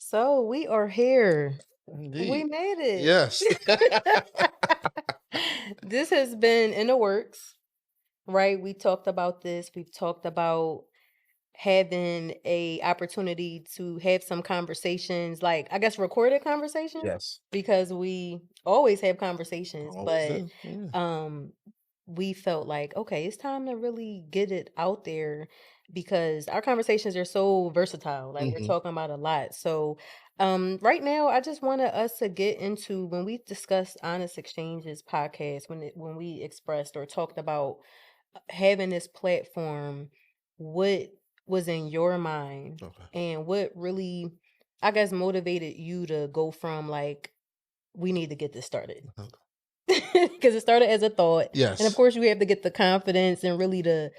So we are here. We Indeed. made it. Yes. This has been in the works, right? We talked about this. We've talked about having a opportunity to have some conversations, like I guess recorded conversations, Yes. because we always have conversations, Always but do. Yeah. um we felt like, okay, it's time to really get it out there because our conversations are so versatile. Like we're Mhm. talking about a lot. So right now I just wanted us to get into when we discussed Honest Exchanges podcast, when we expressed or talked about having this platform, what was in your mind Okay. and what really, I guess, motivated you to go from like, we need to get this started? Okay. Because it started as a thought. And of Yes. course, you have to get the confidence and really the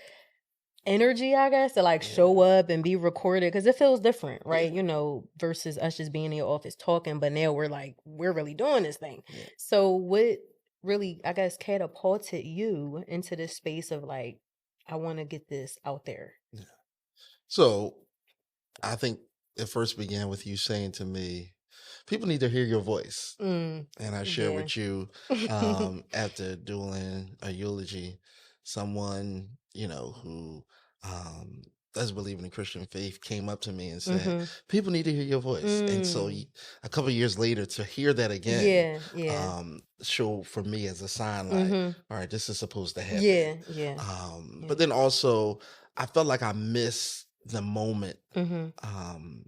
energy, I guess, to like show Yeah. up and be recorded because it feels different, right? Yeah. Versus us just being in your office talking, but now we're like, we're really doing this thing. Yeah. So, what really, I guess, catapulted you into this space of like, I want to get this out there? Yeah. So I think it first began with you saying to me, people need to hear your voice. Mm, And I share yeah. with you after doing a eulogy, someone, who does believe in the Christian faith came up to me and said, Mm-hmm. people need to hear your voice. And so Mm. a couple of years later to hear that again, Yeah, yeah. show for me as a sign like, Mm-hmm. all right, this is supposed to happen. Yeah, yeah, But yeah. then also I felt like I missed the moment Mm-hmm. um,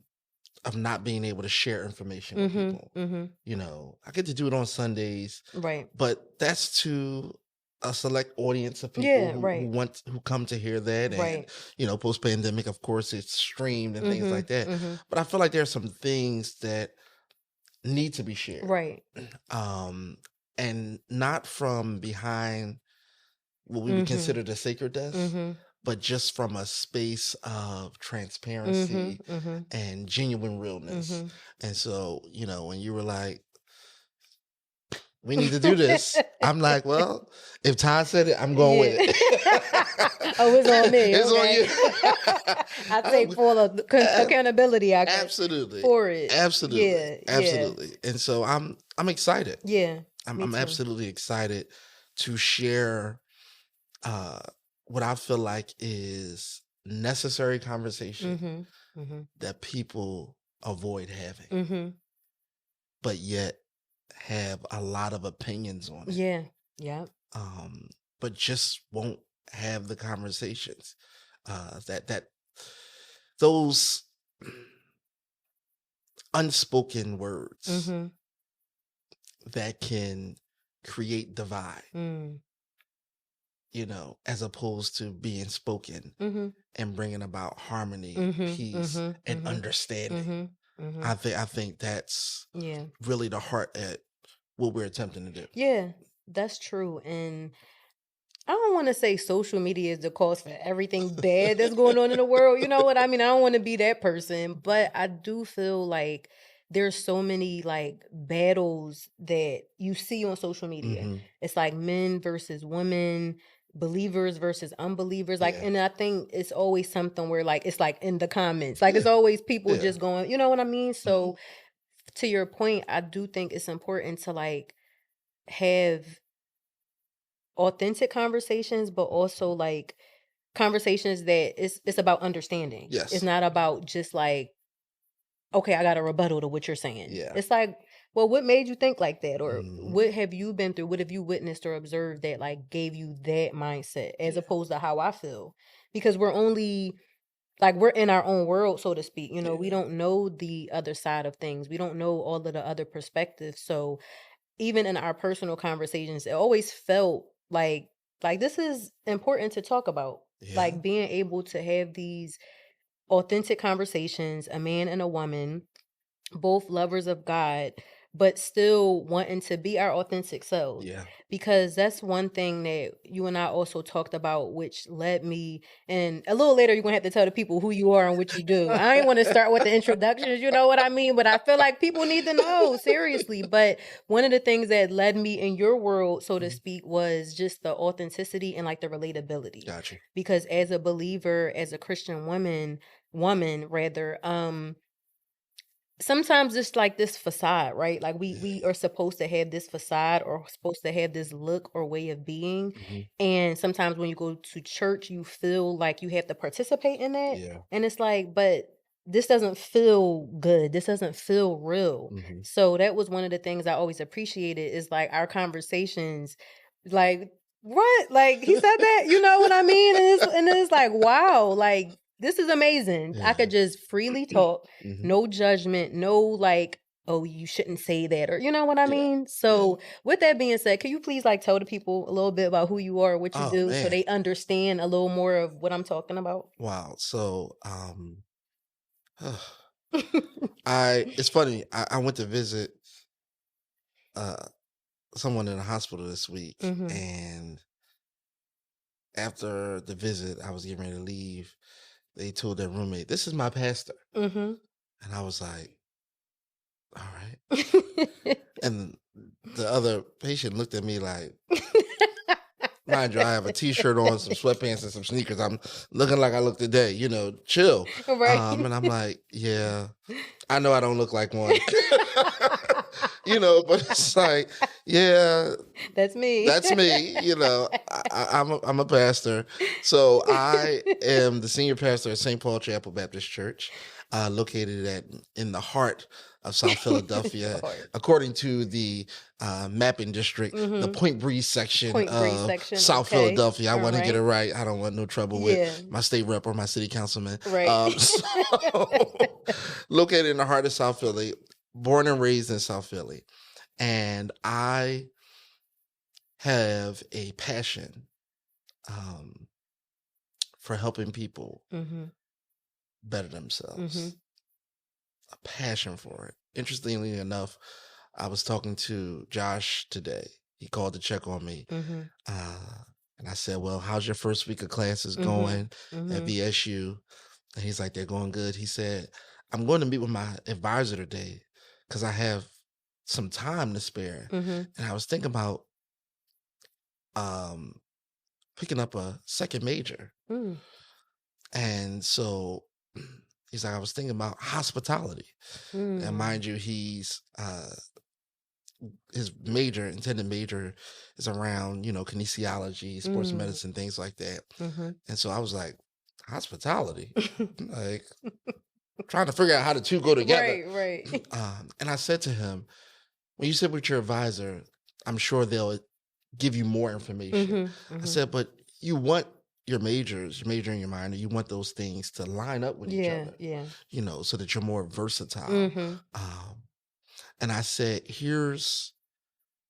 of not being able to share information with Mm-hmm. people. Mm-hmm. I get to do it on Sundays, Right. but that's to a select audience of people Yeah, who right. who come to hear that. And, Right. post pandemic, of course, it's streamed and things like Mm-hmm. that. Mm-hmm. But I feel like there are some things that need to be shared. Right. Um, and not from behind what we would Mm-hmm. consider the sacred desk, Mm-hmm. but just from a space of Mm-hmm. transparency Mm-hmm. and genuine realness. Mm-hmm. And so, when you were like, we need to do this, I'm like, well, if Todd said it, I'm going with Yeah. it. Oh, it's on me. It's on Okay. you. I take I'm- full of ab- accountability, I guess, absolutely. for it. Absolutely. Yeah, yeah, Absolutely. And so I'm excited. yeah. Me I'm too. absolutely excited to share uh what I feel like is necessary conversation Mm-hmm. Mm-hmm. that people avoid having, Mm-hmm. but yet have a lot of opinions on it. Yeah. Yeah. Um, but just won't have the conversations. That those unspoken words Mm-hmm. that can create divide, Mm. as opposed to being spoken Mm-hmm. and bringing about harmony, Mm-hmm. peace, Mm-hmm. and Mm-hmm. understanding. Mm-hmm. Mm-hmm. I think that's Yeah. really the heart at what we're attempting to do. Yeah. That's true. And I don't want to say social media is the cause for everything bad that's going on in the world. You know what I mean? I don't want to be that person, but I do feel like there's so many like battles that you see on social media. Hmm. It's like men versus women, believers versus unbelievers. Like, Yeah. and I think it's always something where like it's like in the comments, like it's Yeah. always people Yeah. just going, you know what I mean? Mhm. So to your point, I do think it's important to like have authentic conversations, but also like conversations that it's about understanding. It's Yes. not about just like, okay, I got a rebuttal to what you're saying. Yeah. It's like, well, what made you think like that? Or Hmm. what have you been through? What have you witnessed or observed that like gave you that mindset as Yeah. opposed to how I feel? Because we're only like we're in our own world, so to speak. We Yeah. don't know the other side of things. We don't know all of the other perspectives. So even in our personal conversations, it always felt like this is important to talk about. Yeah. Like being able to have these authentic conversations, a man and a woman, both lovers of God, but still wanting to be our authentic selves. Yeah. Because that's one thing that you and I also talked about, which led me, and a little later, you're going to have to tell the people who you are and what you do. I ain't want to start with the introductions, you know what I mean? But I feel like people need to know, seriously. But one of the things that led me in your world, so to Mhm. speak, was just the authenticity and like the relatability. Got you. Because as a believer, as a Christian woman rather, sometimes it's like this facade, right? Like we are supposed to have this facade or supposed to have this look or way of being. Mhm. And sometimes when you go to church, you feel like you have to participate in that. Yeah. And it's like, but this doesn't feel good. This doesn't feel real. Mhm. So that was one of the things I always appreciated is like our conversations, like, what? Like he said that, you know what I mean? And it's like, wow, like this is amazing. I Yeah. could just freely talk, Mhm. no judgment, no like, oh, you shouldn't say that, or you know what I Yeah. mean? Yeah. So, with that being said, can you please like tell the people a little bit about who you are, what you Oh, do, so man. they understand a little more of what I'm talking about? Wow. So, I it's funny. I went to visit uh someone in the hospital this week, Mhm. and after the visit, I was getting ready to leave. They told their roommate, "This is my pastor," Mhm. and I was like, "All right." And the other patient looked at me like, mind you, I have a t-shirt on, some sweatpants, and some sneakers. I'm looking like I look today, chill. Right. And I'm like, yeah, I know I don't look like one. But it's like, yeah, That's me. that's me. I'm a pastor. So I am the senior pastor at St. Paul Chapel Baptist Church, located in the heart of South The Philadelphia, heart. according to the mapping district, the Mhm. Point Breeze section Point Breeze of section, South okay. Philadelphia. I want to get it Alright. right. I don't want no trouble with Yeah. my state rep or my city councilman. Right. So located in the heart of South Philly, born and raised in South Philly, and I have a passion um, for helping people Mhm. better themselves. Mhm. A passion for it. Interestingly enough, I was talking to Josh today. He called to check on me. Mhm. Uh, and I said, "Well, how's your first week of classes Mhm. going at Mhm. VSU?" And he's like, "They're going good." He said, "I'm going to meet with my advisor today because I have some time to spare." Mhm. And I was thinking about um, picking up a second major. Mm. And so he's like, I was thinking about hospitality. And Mm. mind you, his major, intended major is around, kinesiology, sports Mm. medicine, things like that. Mhm. And so I was like, hospitality? Like trying to figure out how the two go together. Right, right. And I said to him, when you sit with your advisor, I'm sure they'll give you more information. Mhm. I Mhm. said, but you want your major and your minor, you want those things to line up with each Yeah, other, yeah. so that you're more versatile. Mhm. Um, and I said, here's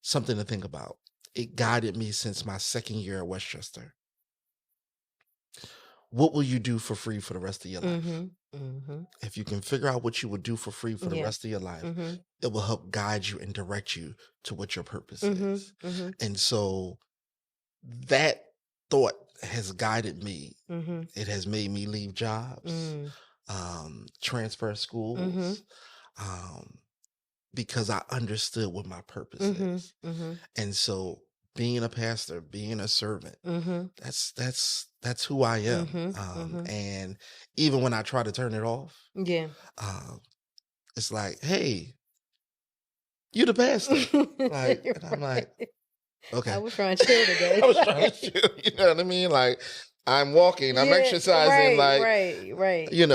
something to think about. It guided me since my second year at Westchester. What will you do for free for the rest of your life? Mhm. Mhm. If you can figure out what you would do for free for the Yeah. rest of your life, Mhm. it will help guide you and direct you to what your purpose Mhm. is. Mhm. And so that thought has guided me. Mhm. It has made me leave jobs, Mm. transfer schools, Mhm. um, because I understood what my purpose Mhm. is. Mhm. And so being a pastor, being a servant, Mhm. that's who I am. Mhm. Mhm. And even when I try to turn it off, Yeah. um, it's like, hey, you the pastor. And I'm like, Right. I okay. was trying to chill I today. was trying to shoot, you know what I mean? Like I'm walking, I'm Yeah, exercising, right, like, right, right. Yeah.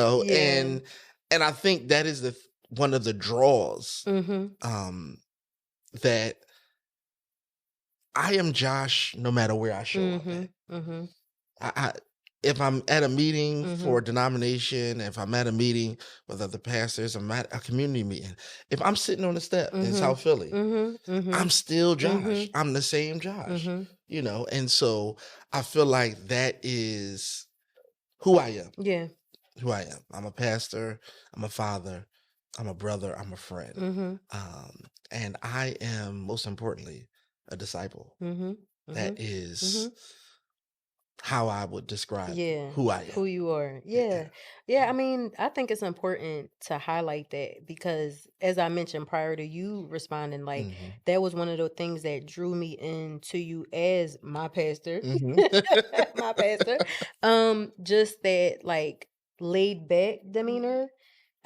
and I think that is one of the draws Mhm. um that I am Josh no matter where I show up at. Mhm. Mhm. I if I'm at a meeting for Mhm. a denomination, if I'm at a meeting with other pastors, I'm at a community meeting. If I'm sitting on the step in Mhm. South Philly, Mhm. I'm Mhm. still Josh. Mhm. I'm the same Josh, Mhm. and so I feel like that is who I am. Yeah. Who I am. I'm a pastor, I'm a father, I'm a brother, I'm a friend. Mhm. And I am, most importantly, a disciple. Mhm. That Mhm. is Mhm. how I would describe Yeah, who I am. who you are. Yeah. Yeah. Yeah, I mean, I think it's important to highlight that because as I mentioned prior to you responding, like Mhm. that was one of the things that drew me into you as my pastor. Mhm. My pastor. Just that like laid back demeanor.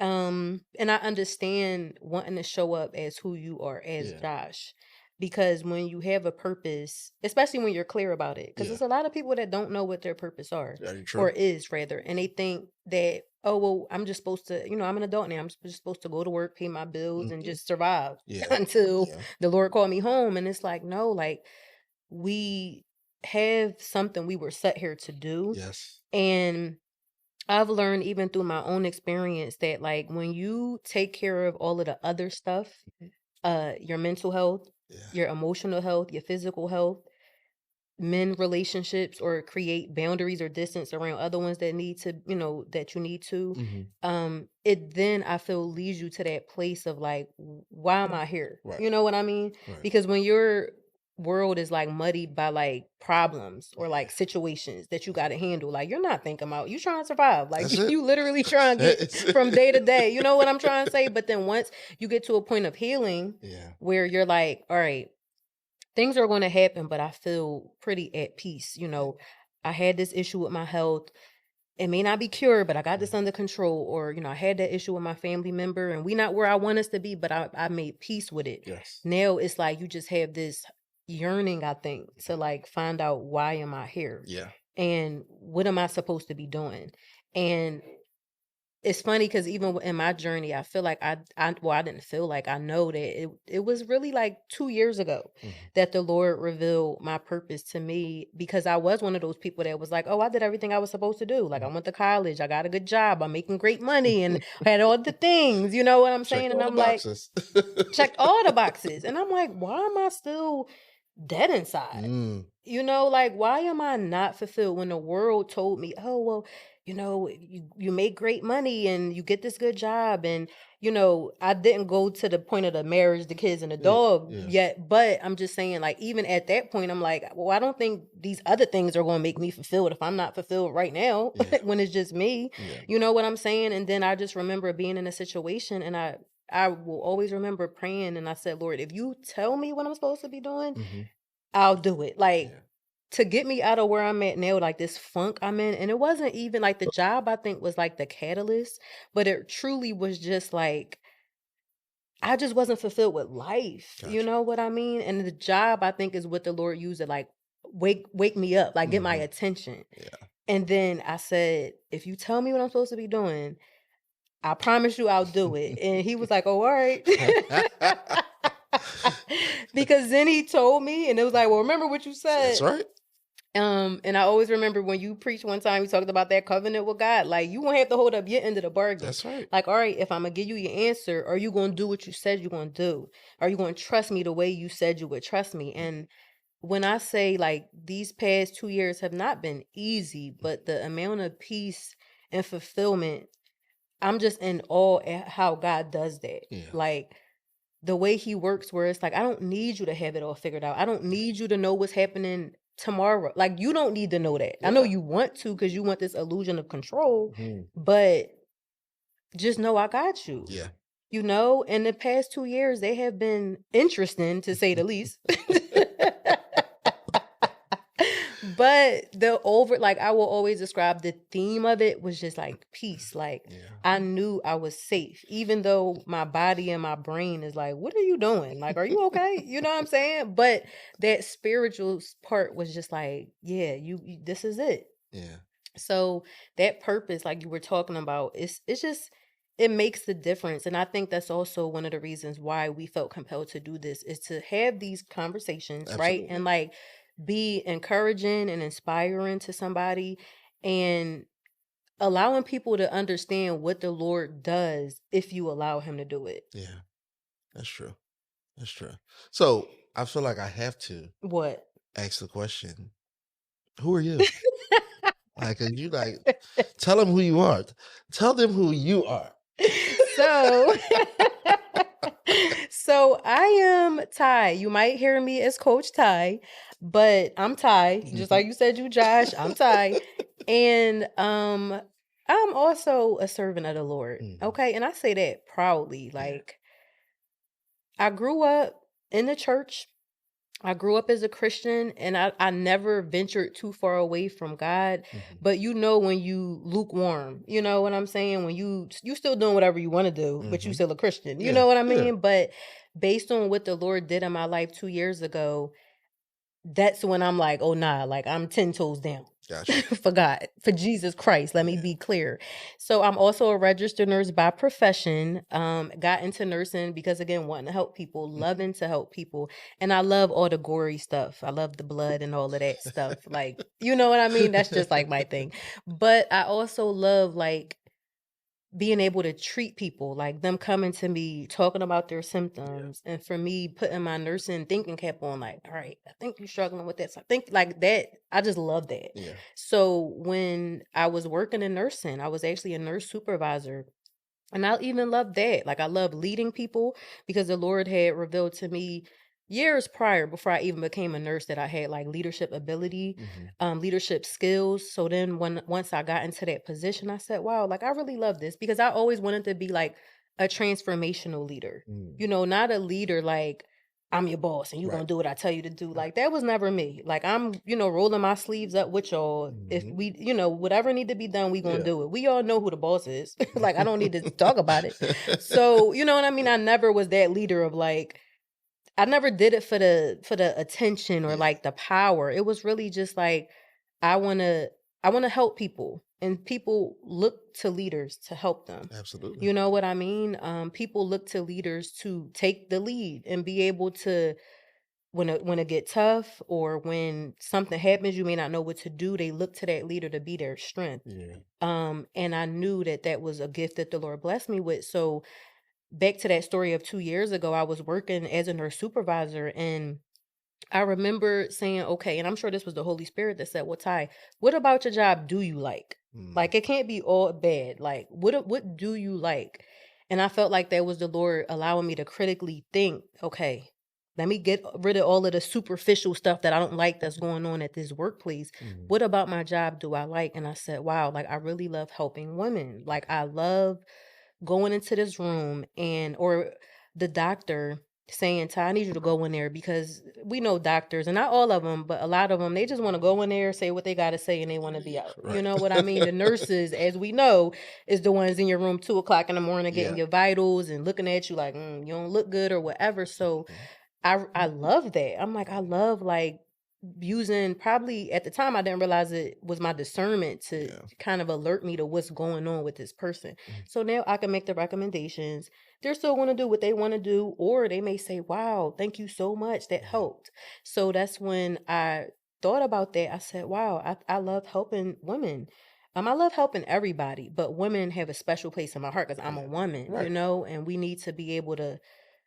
And I understand wanting to show up as who you are as Yeah. Josh. Because when you have a purpose, especially when you're clear about it, because Yeah. there's a lot of people that don't know what their purpose are, Very or true. is rather, and they think that, oh well, I'm just supposed to, I'm an adult now. Just supposed to go to work, pay my bills, and Mhm. just survive Yeah. until Yeah. the Lord called me home. And it's like, no, like we have something we were set here to do. Yes. And I've learned even through my own experience that like when you take care of all of the other stuff, Mhm. your mental health, Yeah. your emotional health, your physical health, mend relationships or create boundaries or distance around other ones that need to, that you need to, Mhm. it then I feel leads you to that place of like, why am I here? Right. You know what I mean? Right. Because when your world is like muddied by like problems or like Yeah. situations that you got to handle, like you're not thinking about, you trying to survive, like That's it. you literally trying to get That's from day to it. day. You know what I'm trying to say? But then once you get to a point of healing Yeah. where you're like, all right, things are going to happen, but I feel pretty at peace. Yeah. I had this issue with my health. It may not be cured, but I got this Mhm. under control. Or, I had that issue with my family member and we not where I want us to be, but I made peace with it. Yes. Now it's like you just have this yearning, I think, to like find out why am I here? Yeah. And what am I supposed to be doing? And it's funny because even in my journey, I feel like I didn't feel like I know that it was really like 2 years ago Mhm. that the Lord revealed my purpose to me because I was one of those people that was like, oh, I did everything I was supposed to do. Like I Mhm. went to college, I got a good job, I'm making great money, and had all the things. You know what I'm Checked saying? And all the I'm like, boxes. checked all the boxes, and I'm like, why am I still dead inside? Mm. Like, why am I not fulfilled when the world told me, oh, well, you make great money and you get this good job. And, I didn't go to the point of the marriage, the kids, and the Yeah. dog Yeah. yet. But I'm just saying, like, even at that point, I'm like, well, I don't think these other things are going to make me fulfilled if I'm not fulfilled right now Yeah. when it's just me. Yeah. You know what I'm saying? And then I just remember being in a situation and I will always remember praying and I said, Lord, if you tell me what I'm supposed to be doing, Mhm. I'll do it. Like, Yeah. to get me out of where I'm at now, like this funk I'm in. And it wasn't even like the job, I think, was like the catalyst, but it truly was just like, I just wasn't fulfilled with life. You Gotcha. know what I mean? And the job, I think, is what the Lord used to like wake me up, like get my Mhm. attention. Yeah. And then I said, if you tell me what I'm supposed to be doing, I promise you I'll do it. And he was like, oh, all right. Because then he told me, and it was like, well, remember what you That's said. right. And I always remember when you preached one time, you talked about that covenant with God. Like, you won't have to hold up your end of the bargain. That's right. Like, all right, if I'm gonna give you your answer, are you gonna do what you said you're gonna do? Are you gonna trust me the way you said you would trust me? And when I say like these past 2 years have not been easy, but the amount of peace and fulfillment, I'm just in awe at how God does that. Yeah. Like the way he works where it's like, I don't need you to have it all figured out. I don't need you to know what's happening tomorrow. Like you don't need to know that. I know Yeah. you want to because you want this illusion of control, Mhm. but just know I got you. Yeah. In the past 2 years, they have been interesting to say the least. But I will always describe the theme of it was just like peace. Like Yeah. I knew I was safe, even though my body and my brain is like, what are you doing? Like, are you okay? You know what I'm saying? But that spiritual part was just like, yeah, this is it. Yeah. So that purpose, like you were talking about, it's just it makes the difference. And I think that's also one of the reasons why we felt compelled to do this is to have these conversations, right? Absolutely. And like be encouraging and inspiring to somebody and allowing people to understand what the Lord does if you allow him to do it. Yeah. That's true. That's true. So I feel like I have to What? ask the question: who are you? Tell them who you are. Tell them who you are. So so I am Ty. You might hear me as Coach Ty, but I'm Ty. Just Mhm. like you said you Josh, I'm Ty. And I'm also a servant of the Lord. Mhm. Okay? And I say that proudly. Yeah. Like I grew up in the church. I grew up as a Christian and I never ventured too far away from God, Mhm. but you know when you lukewarm, you know what I'm saying? When you still doing whatever you want to do, but you Mhm. still a Christian. You Yeah. know what I Yeah. mean? But based on what the Lord did in my life 2 years ago, that's when I'm like, "Oh, nah, like, I'm 10 toes down." Gotcha. For God, for Jesus Christ, let me Yeah. be clear. So, I'm also a registered nurse by profession, got into nursing because, again, wanting to help people, Mhm. loving to help people, and I love all the gory stuff. I love the blood and all of that stuff, like, you know what I mean? That's just, like, my thing. But I also love, like, being able to treat people, like them coming to me talking about their Yeah. symptoms, and for me putting my nursing thinking cap on, like, all right, I think you're struggling with this. I think like that. I just love that. Yeah. So when I was working in nursing, I was actually a nurse supervisor. And I even love that. Like I love leading people because the Lord had revealed to me years prior before I even became a nurse that I had like leadership ability, Mhm. leadership skills. So then when once I got into that position, I said, wow, like I really love this because I always wanted to be like a transformational leader. Mm. You know, not a leader like I'm your boss and you're Right. gonna do what I tell you to do. Right. Like that was never me. Like I'm, rolling my sleeves up with y'all. If Mhm. we, whatever need to be done, we gonna Yeah. do it. We all know who the boss is. Like I don't need to talk about it. So, you know what I mean? I never was that leader of like I never did it for the attention or Yeah. like the power. It was really just like I want to I want to help people and people look to leaders to help them. Absolutely. You know what I mean? People look to leaders to take the lead and be able to when it get tough or when something happens you may not know what to do, they look to that leader to be their strength. Yeah. And I knew that that was a gift that the Lord blessed me with. So back to that story of 2 years ago, I was working as a nurse supervisor, and I remember saying, "Okay," and I'm sure this was the Holy Spirit that said, "Well, Ty, what about your job do you like? Mm. Like, it can't be all bad. Like, what do you like?" And I felt like that was the Lord allowing me to critically think, "Okay, let me get rid of all of the superficial stuff that I don't like that's going on at this workplace. Mhm. What about my job do I like?" And I said, "Wow, like I really love helping women. Like I love going into this room and or the doctor saying, Ty, I need you to go in there because we know doctors and not all of them, but a lot of them, they just want to go in there, say what they got to say and they want to be out. You Right. know what I mean? The nurses, as we know, is the ones in your room 2 o'clock in the morning getting Yeah. your vitals and looking at you like, you don't look good or whatever. So Mhm. I love that. I'm like, I love like using probably at the time I didn't realize it was my discernment to Yeah. kind of alert me to what's going on with this person. Mhm. So now I can make the recommendations. They're still going to do what they want to do, or they may say, wow, thank you so much. That Yeah. helped. So that's when I thought about that. I said, wow, I love helping women. I love helping everybody, but women have a special place in my heart because I'm a Yeah. woman, Right. and we need to be able to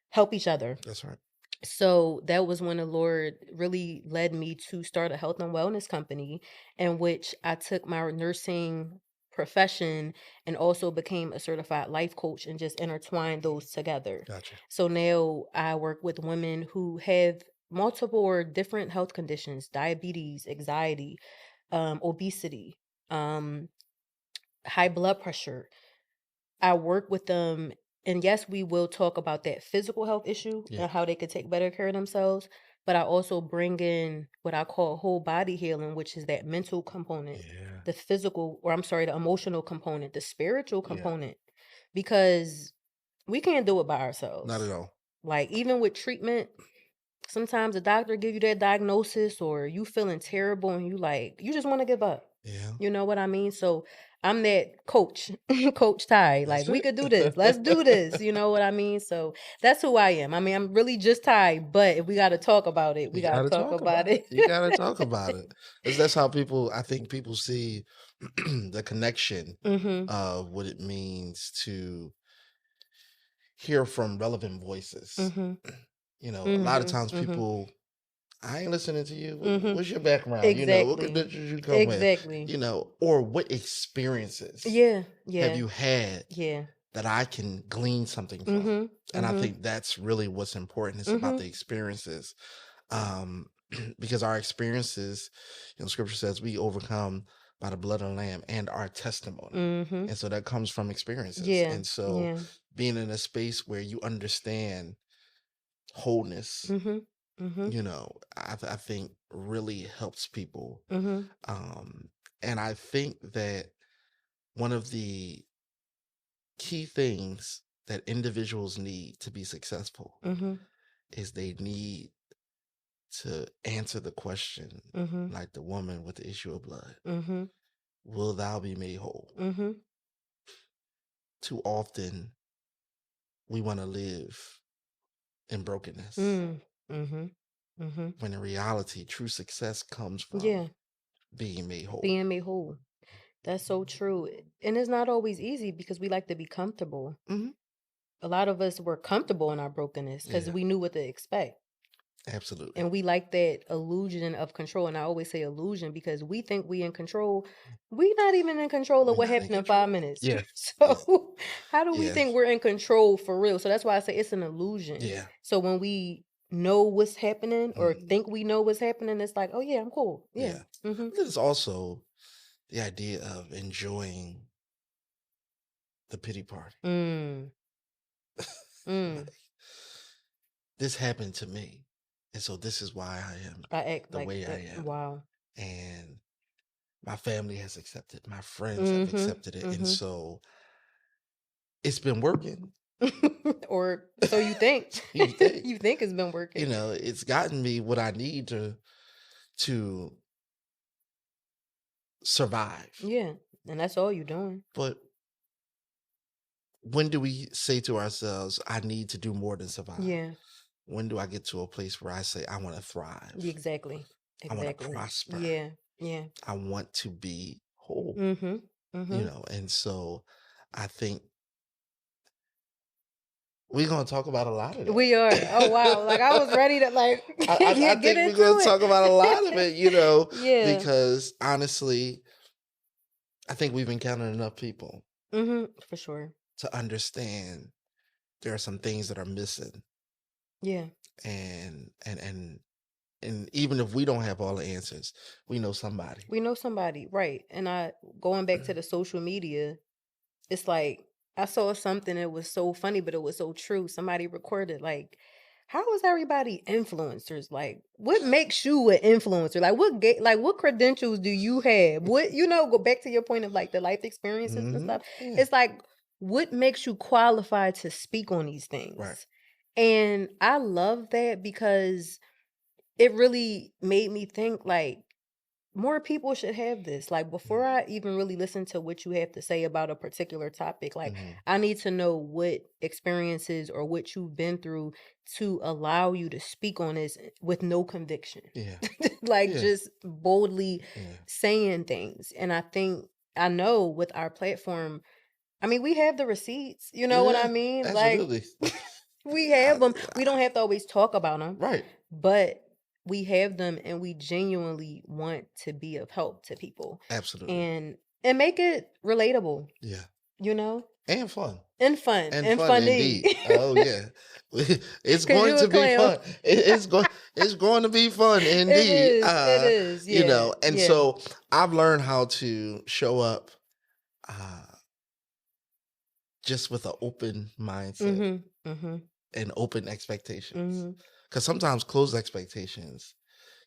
help each other. That's right. So that was when the Lord really led me to start a health and wellness company in which I took my nursing profession and also became a certified life coach and just intertwined those together. Gotcha. So now I work with women who have multiple or different health conditions, diabetes, anxiety, obesity, um, high blood pressure. I work with them, and yes, we will talk about that physical health issue Yeah. and how they could take better care of themselves. But I also bring in what I call whole body healing, which is that mental component, Yeah. the physical, or I'm sorry, the emotional component, the spiritual Yeah. component, because we can't do it by Not ourselves. at all. Like, even with treatment, sometimes the doctor give you that diagnosis or you feeling terrible and you like you just want to give up. Yeah. You know what I mean? So I'm that coach, Coach Ty. Like That's we it. could do this. Let's do this. You know what I mean? So that's who I am. I mean, I'm really just Ty, but if we got to talk about it, we You got to gotta talk talk about about it. it. You gotta talk about it. 'Cause that's how people I think people see the connection Mhm. of what it means to hear from relevant voices. Mhm. A lot of Mhm. times Mhm. people, I ain't listening to you. Mhm. What's your background? What Exactly. credentials you come with? Exactly. Or what experiences Yeah. have Yeah. you had Yeah. that I can glean something from? Mhm. And I Mhm. think that's really what's important. It's about Mhm. the experiences. Um, because our experiences, scripture says we overcome by the blood of the lamb and our testimony. Mhm. And so that comes from experiences. Yeah. And so Yeah. being in a space where you understand wholeness, Mhm. Mhm. I think really helps people. Mhm. And I think that one of the key things that individuals need to be successful Mhm. is they need to answer the question, Mhm. like the woman with the issue of blood, Mhm. will thou be made whole? Mhm. Too often we want to live in brokenness Mm. Mhm. Mhm. when in reality, true success comes from Yeah, being made whole. being made whole. That's so true. And it's not always easy because we like to be comfortable. Hmm. A lot of us were comfortable in our brokenness because Yeah, we knew what to expect. absolutely. And we like that illusion of control. And I always say illusion because we think we in control. We not even in control of We're what not in happened in 5 minutes. control. Yeah, yeah, So how do we yeah, think we're in control for real? So that's why I say it's an illusion. yeah. So when we know what's happening or Mhm. think we know what's happening, it's like, oh yeah, I'm cool. Yeah. Yeah. Mm-hmm. There's also the idea of enjoying the pity party. Mm. Mm. Like, this happened to me. And so this is why I am I act the like way that. I am. Wow. And my family has accepted, my friends have Mm-hmm. accepted it. And Mm-hmm. so it's been working. Or so you think. So you think, You think it's been working. it's gotten me what I need to survive. Yeah. And that's all you're doing. But when do we say to ourselves, I need to do more than survive? Yeah. When do I get to a place where I say, I want to thrive? Exactly. I want to Exactly. prosper. Yeah. Yeah. I want to be whole, Mhm. Mhm. and so I think we're going to talk about a lot of We are. Oh wow. Like I that. was ready to like I get think we're into going to talk about a lot of it. it, Yeah. because honestly, I think we've encountered enough people Mhm. For sure. to understand there are some things that are missing. Yeah. And even if we don't have all the answers, we know somebody. We know somebody, right? And I going back to the social media, it's like I saw something that was so funny, but it was so true. Somebody recorded like, how is everybody influencers? Like, what makes you an influencer? Like, what credentials do you have? Go back to your point of like the life experiences and Hmm. stuff. Yeah. It's like, what makes you qualified to speak on these Right. things? And I love that because it really made me think like more people should have this. Like before I even really listen to what you have to say about a particular topic, like Hmm. I need to know what experiences or what you've been through to allow you to speak on this with no conviction. Yeah. Like Yeah. just boldly Yeah. saying things. And I know with our platform, I mean, we have the receipts, you know what I Yeah. mean? Like Absolutely. we I, have them. We don't have to always talk about them, right. but we have them and we genuinely want to be of help to people Absolutely. and make it relatable, Yeah. you know, And fun. and fun And and fun funny. indeed. Oh yeah. It's Cause going you a to be clown. fun. It's going to be fun It indeed. is. It is. Yeah. And Yeah. so I've learned how to show up uh just with an open mindset Mhm. Mhm. and open expectations. Mhm. Because sometimes closed expectations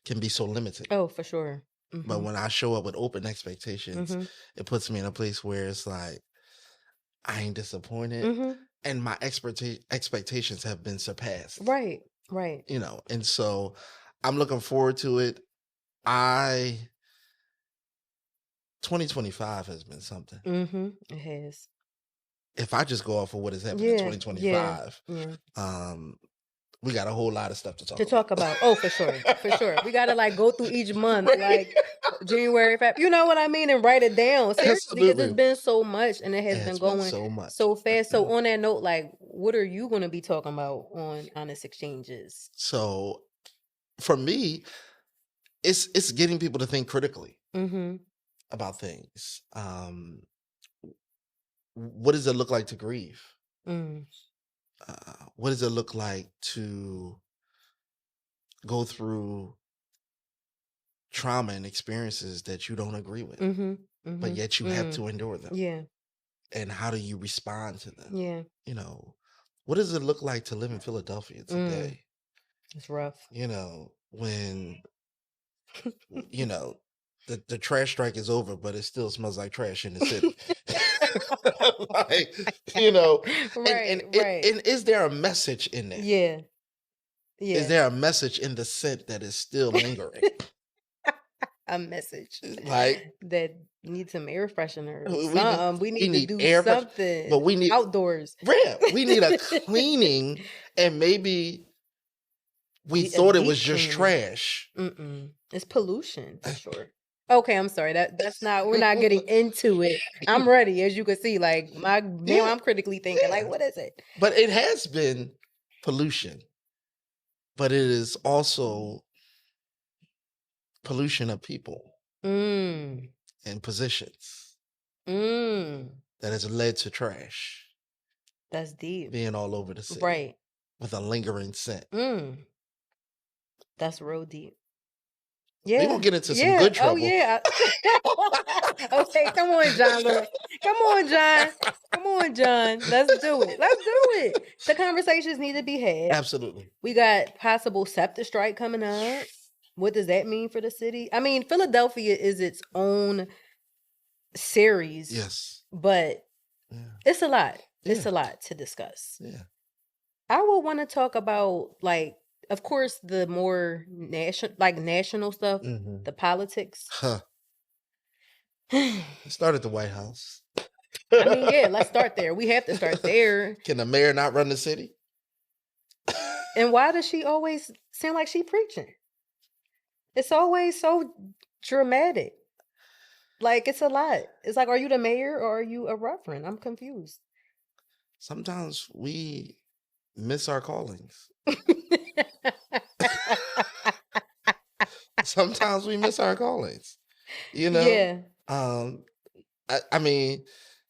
can be so limiting. Oh, for sure. But Mhm. when I show up with open expectations, Mhm. it puts me in a place where it's like I ain't disappointed, Mhm. and my expectations have been surpassed. Right. Right. And so I'm looking forward to it. I 2025 has been something. Mhm. It has. If I just go off of what has happened in Yeah. Yeah. 2025, Yeah. um, we got a whole lot of stuff to To talk about. talk about. Oh, for sure. For sure. We gotta like go through each month, Right. like January, Feb, you know what I mean, and write it down. Seriously, because it's Absolutely. been so much and it It has been has been going so much. so fast. So on that note, like what are you gonna be talking about on Honest Exchanges? So for me, it's getting people to think critically Mm-hmm. about things. What does it look like to grieve? Mm. What does it look like to go through trauma and experiences that you don't agree with, Mm-hmm. but Mm-hmm. yet you have Mm. to endure them? Yeah. And how do you respond to them? Yeah. You know, what does it look like to live in Philadelphia Mm. today? It's rough. When the trash strike is over, but it still smells like trash in the city. Like, and Right, right. is there a message in that? Yeah, Is yeah. there a message in the scent that is still lingering? A message Like that needs some air freshener or we need something. We we need to need do air fresh, but something we need outdoors. we need a cleaning, and maybe we A thought it was deep just cleaning. trash. It's pollution for sure. Okay, I'm sorry. That's not. We're not getting into it. I'm ready, as you can see. Like now, Yeah, I'm critically thinking. Like, yeah. what is it? But it has been pollution, but it is also pollution of people Mm, and positions mm. that has led to trash That's deep. being all over the city Right. with a lingering scent. Mm. That's real deep. We're Yeah. gonna get into some Yeah. good Oh trouble. yeah. Okay, come on, John Lewis. Come on, John. Come on, John. Let's do it. Let's do it. The conversations need to be had. Absolutely. We got possible SEPTA strike coming up. What does that mean for the city? I mean, Philadelphia is its own series. Yes. But Yeah. it's a lot. Yeah. It's a lot to discuss. Yeah. I would want to talk about, like, of course, the more national stuff, the politics. Huh. It started at the White House. I mean, yeah, let's start there. We have to start there. Can the mayor not run the city? And why does she always seem like she preaching? It's always so dramatic. Like, it's a lot. It's like, are you the mayor or are you a reverend? I'm confused. Sometimes we miss our callings. Sometimes we miss our callings. Yeah. I mean,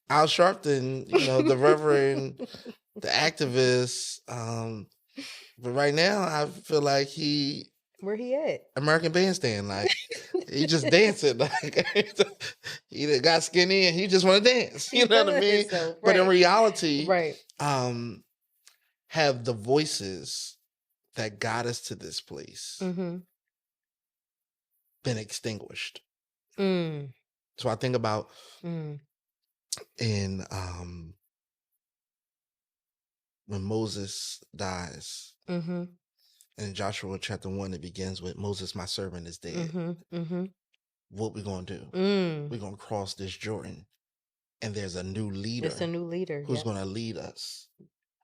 Al Sharpton, the Reverend, the activist. But right now, I feel like where he at? American Bandstand, like he just dancing, like he got skinny and he just want to dance. You know what I mean? So, But in right. reality, Right. have the voices that got us to this place Mm-hmm. been extinguished? Mm. So I think about Mm. in when Moses dies. Mm-hmm. In Joshua chapter 1, it begins with Moses, my servant, is dead. Mm-hmm. Mm-hmm. What we gonna do? Mm. We're gonna cross this Jordan, and there's a new leader. It's a new leader who's gonna lead us.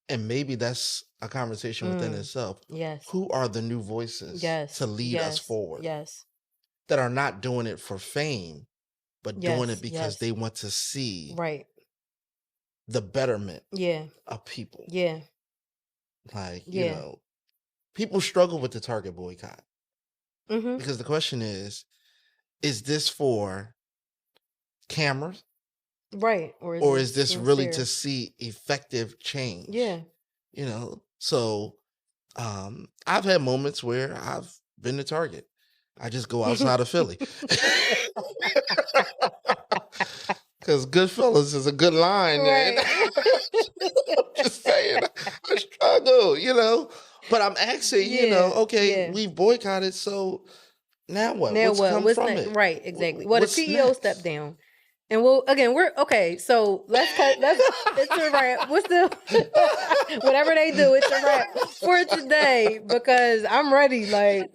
And maybe that's a conversation within itself. Yes. Who are the new voices to lead us forward? Yes. That are not doing it for fame, but doing it because Yes. they want to see Right. the betterment Yeah. of people. Yeah. Like, Yeah. people struggle with the Target boycott. Mm-hmm. Because the question is this for cameras? Right. Or is this really sincere? to see effective change? Yeah. So I've had moments where I've been to Target. I just go outside of Philly. Because Goodfellas is a good line. Right. I'm just saying, I struggle, But I'm asking, okay, we've boycotted, so now what? Now What's what? come What's from next? it? Right, exactly. Well, the What's CEO next? stepped down. And we're okay. So let's cut. It's a wrap. What's the whatever they do? It's a wrap for today because I'm ready. Like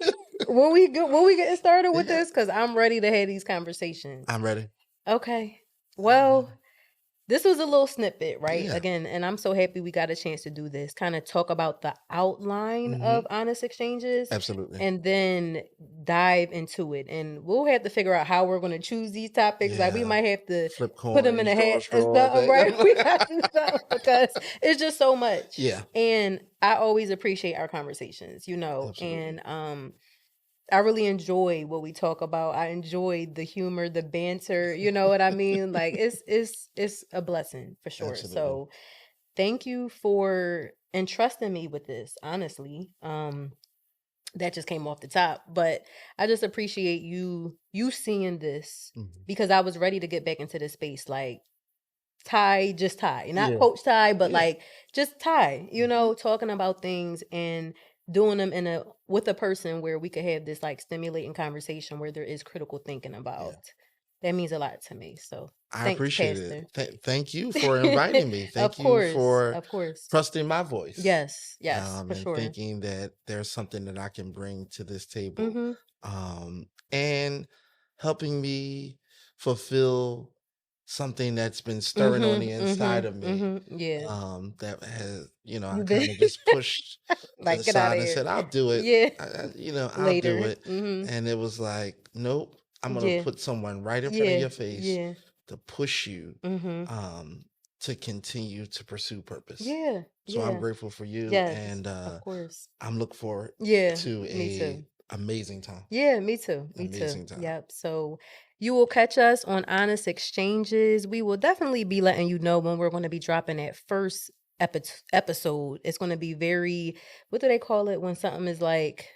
when we getting started with this, because I'm ready to have these conversations. I'm ready. Okay. Well, this was a little snippet, right? Yeah. Again, and I'm so happy we got a chance to do this. Kind of talk about the outline of Honest Exchanges. Absolutely. And then dive into it. And we'll have to figure out how we're going to choose these topics. Yeah. Like we might have to flip coins, put them in a hat and stuff, right? We got to do stuff because it's just so much. Yeah. And I always appreciate our conversations, Absolutely. and I really enjoy what we talk about. I enjoy the humor, the banter. You know what I mean? Like it's a blessing for sure. Absolutely. So thank you for entrusting me with this. Honestly, that just came off the top, but I just appreciate you seeing this because I was ready to get back into this space. Like just Ty, not Coach Ty, but like just Ty. Talking about things and doing them with a person where we could have this like stimulating conversation where there is critical thinking Yeah. about. That means a lot to me. So I thanks, appreciate it. Pastor. Thank you for inviting me. Of Thank you course. for Of course. trusting my voice, Yes. Yes, for and sure. thinking that there's something that I can bring to this table, Mhm. and helping me fulfill something that's been stirring on the Mhm. inside Mhm. of me, Mhm. Yeah. that has, I You've been kind of just pushed to the like, get out side of and here. said, I'll do it. Yeah. I'll do Later. it. Mhm. And it was like, nope, I'm going to Yeah. put someone right in front of Yeah. your face Yeah. to push you, Mhm. um, to continue to pursue purpose. Yeah. So I'm Yeah. grateful for you. Yes. And Of course. I'm looking forward Yeah. to Me a too. amazing time. Yeah, me too. Me too. Amazing time. Yep. So you will catch us on Honest Exchanges. We will definitely be letting you know when we're going to be dropping that first episode. It's going to be very, what do they call it when something is like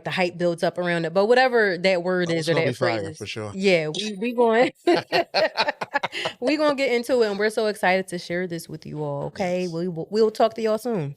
the hype builds up around it, but whatever that word Oh, it's is or gonna be that phrase fire for is. sure. Yeah, we going we going to get into it, and we're so excited to share this with you all, okay? Yes. We'll talk to y'all soon.